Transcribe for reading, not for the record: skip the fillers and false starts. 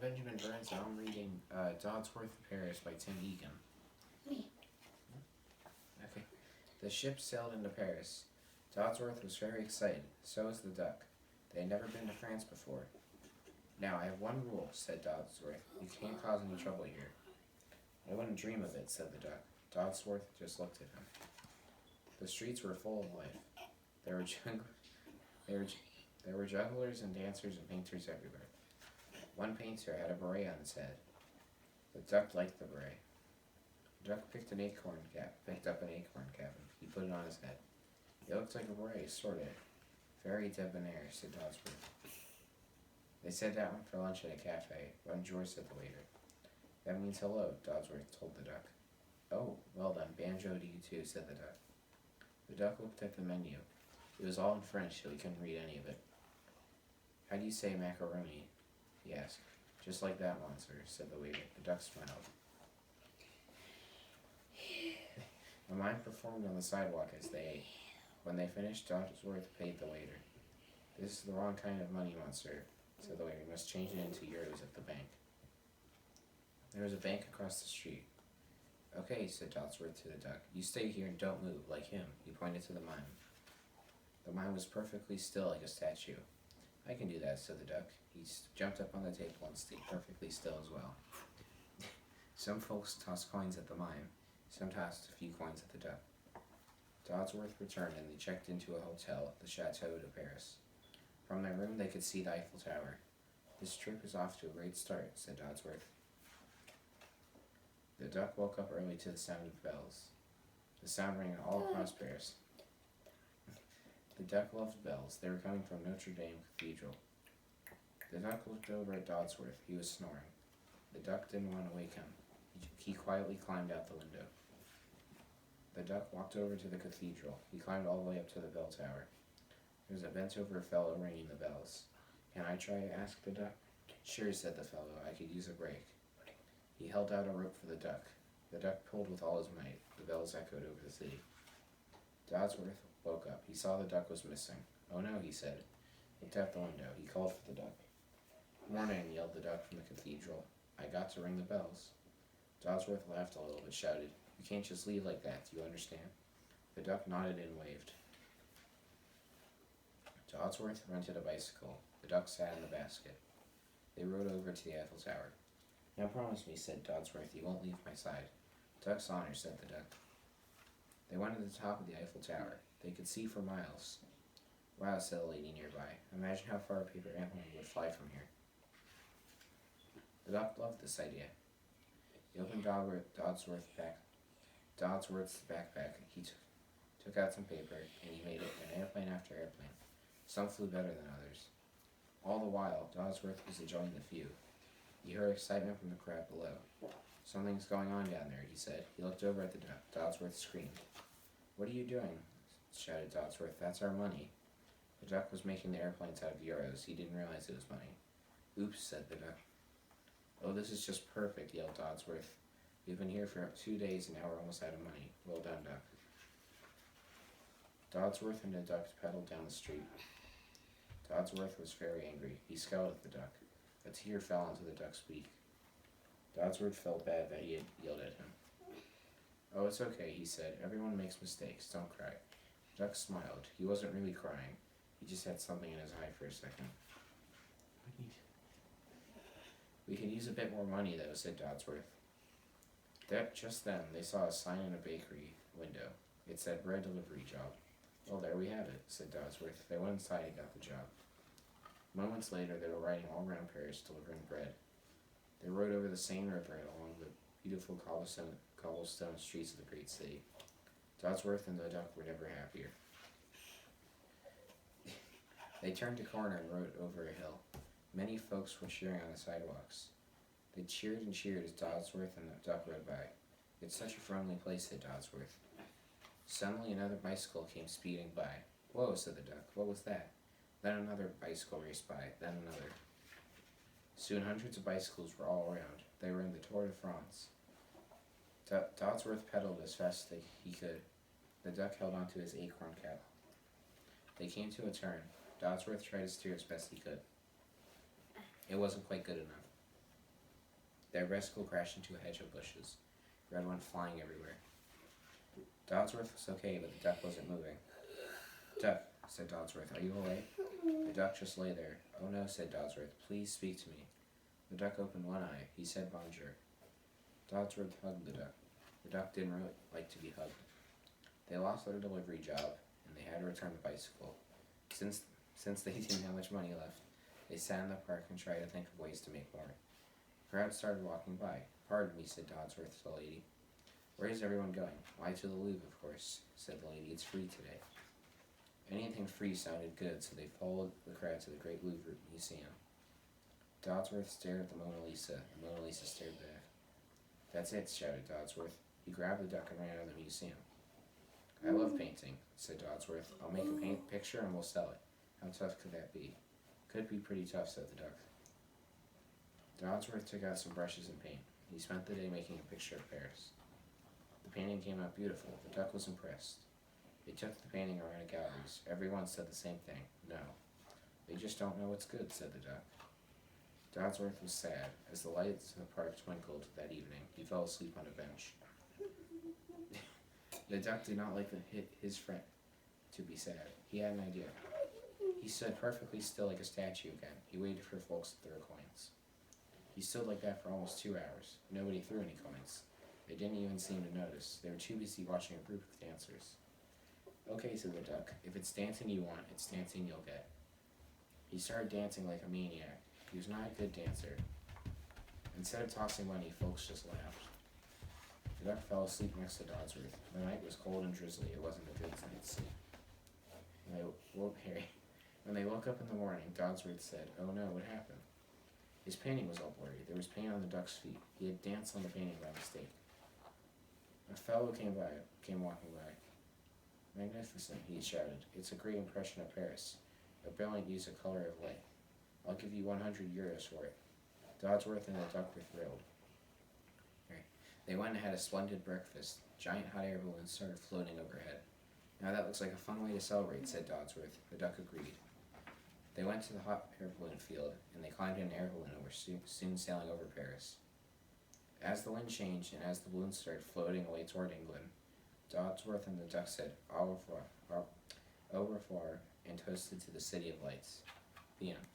Benjamin Burns, and I'm reading Dodsworth of Paris by Tim Egan. Okay. The ship sailed into Paris. Dodsworth was very excited. So was the duck. They had never been to France before. Now, I have one rule, said Dodsworth. You can't cause any trouble here. I wouldn't dream of it, said the duck. Dodsworth just looked at him. The streets were full of life. There were jugglers and dancers and painters everywhere. One painter had a beret on his head. The duck liked the beret. The duck picked up an acorn cap, and he put it on his head. It looked like a beret, sort of. Very debonair, said Dodsworth. They sat down for lunch at a cafe. Bonjour, said the waiter. That means hello, Dodsworth told the duck. Oh, well then, banjo to you too, said the duck. The duck looked at the menu. It was all in French, so he couldn't read any of it. How do you say macaroni? He asked. Just like that, monster, said the waiter. The duck smiled. A mime performed on the sidewalk as they ate. When they finished, Dodsworth paid the waiter. This is the wrong kind of money, monster, said the waiter. You must change it into euros at the bank. There was a bank across the street. Okay, said Dodsworth to the duck. You stay here and don't move, like him. He pointed to the mime. The mime was perfectly still like a statue. I can do that, said the duck. He jumped up on the table and stayed perfectly still as well. Some folks tossed coins at the mime. Some tossed a few coins at the duck. Dodsworth returned and they checked into a hotel, the Chateau de Paris. From their room they could see the Eiffel Tower. This trip is off to a great start, said Dodsworth. The duck woke up early to the sound of bells. The sound rang all across Paris. The duck loved bells. They were coming from Notre Dame Cathedral. The duck looked over at Dodsworth. He was snoring. The duck didn't want to wake him. He quietly climbed out the window. The duck walked over to the cathedral. He climbed all the way up to the bell tower. There was a bent-over fellow ringing the bells. Can I try? Asked the duck. Sure, said the fellow. I could use a break. He held out a rope for the duck. The duck pulled with all his might. The bells echoed over the city. Dodsworth woke up. He saw the duck was missing. Oh no, he said. Looked out the window. He called for the duck. Morning, yelled the duck from the cathedral. I got to ring the bells. Dodsworth laughed a little but shouted, You can't just leave like that, do you understand? The duck nodded and waved. Dodsworth rented a bicycle. The duck sat in the basket. They rode over to the Eiffel Tower. Now promise me, said Dodsworth, you won't leave my side. Duck's honor, said the duck. They went to the top of the Eiffel Tower. They could see for miles. Wow, said a lady nearby. Imagine how far a paper airplane would fly from here. The duck loved this idea. He opened Dodsworth's backpack. He took out some paper, and he made it an airplane after airplane. Some flew better than others. All the while, Dodsworth was enjoying the view. He heard excitement from the crowd below. Something's going on down there, he said. He looked over at the duck. Dodsworth screamed. What are you doing? Shouted Dodsworth. That's our money. The duck was making the airplanes out of euros. He didn't realize it was money. Oops, said the duck. Oh, this is just perfect, yelled Dodsworth. We've been here for 2 days and now we're almost out of money. Well done, duck. Dodsworth and the duck pedaled down the street. Dodsworth was very angry. He scowled at the duck. A tear fell onto the duck's beak. Dodsworth felt bad that he had yelled at him. Oh, it's okay, he said. Everyone makes mistakes. Don't cry. The duck smiled. He wasn't really crying. He just had something in his eye for a second. We could use a bit more money, though, said Dodsworth. Just then, they saw a sign in a bakery window. It said, bread delivery job. Well, there we have it, said Dodsworth. They went inside and got the job. Moments later, they were riding all around Paris delivering bread. They rode over the Seine River along the beautiful cobblestone streets of the great city. Dodsworth and the duck were never happier. They turned a corner and rode over a hill. Many folks were cheering on the sidewalks. They cheered and cheered as Dodsworth and the duck rode by. It's such a friendly place, said Dodsworth. Suddenly another bicycle came speeding by. Whoa, said the duck. What was that? Then another bicycle raced by, then another. Soon hundreds of bicycles were all around. They were in the Tour de France. Dodsworth pedaled as fast as he could. The duck held onto his acorn cap. They came to a turn. Dodsworth tried to steer as best he could. It wasn't quite good enough. Their bicycle crashed into a hedge of bushes. Red went flying everywhere. Dodsworth was okay, but the duck wasn't moving. Duck, said Dodsworth, are you alright? The duck just lay there. Oh no, said Dodsworth, please speak to me. The duck opened one eye. He said bonjour. Dodsworth hugged the duck. The duck didn't really like to be hugged. They lost their delivery job, and they had to return the bicycle. Since they didn't have much money left, they sat in the park and tried to think of ways to make more. Crowds started walking by. Pardon me, said Dodsworth to the lady. Where is everyone going? Why, to the Louvre, of course, said the lady. It's free today. Anything free sounded good, so they followed the crowd to the Great Louvre Museum. Dodsworth stared at the Mona Lisa. The Mona Lisa stared back. That's it, shouted Dodsworth. He grabbed the duck and ran out of the museum. I love painting, said Dodsworth. I'll make a picture and we'll sell it. How tough could that be? Could be pretty tough, said the duck. Dodsworth took out some brushes and paint. He spent the day making a picture of Paris. The painting came out beautiful. The duck was impressed. They took the painting around to galleries. Everyone said the same thing. No. They just don't know what's good, said the duck. Dodsworth was sad. As the lights in the park twinkled that evening, he fell asleep on a bench. The duck did not like his friend to be sad. He had an idea. He stood perfectly still like a statue again. He waited for folks to throw coins. He stood like that for almost 2 hours. Nobody threw any coins. They didn't even seem to notice. They were too busy watching a group of dancers. Okay, said the duck. If it's dancing you want, it's dancing you'll get. He started dancing like a maniac. He was not a good dancer. Instead of tossing money, folks just laughed. The duck fell asleep next to Dodsworth. The night was cold and drizzly. It wasn't a good night's sleep. When they woke up in the morning, Dodsworth said, Oh no, what happened? His painting was all blurry. There was paint on the duck's feet. He had danced on the painting by mistake. A fellow came walking by. Magnificent, he shouted. It's a great impression of Paris. A brilliant use of color of light. I'll give you 100 euros for it. Dodsworth and the duck were thrilled. They went and had a splendid breakfast. Giant hot air balloons started floating overhead. Now that looks like a fun way to celebrate, said Dodsworth. The duck agreed. They went to the hot air balloon field, and they climbed in an air balloon and were soon sailing over Paris. As the wind changed and as the balloons started floating away toward England, Dodsworth and the duck said au revoir, and toasted to the City of Lights. The end.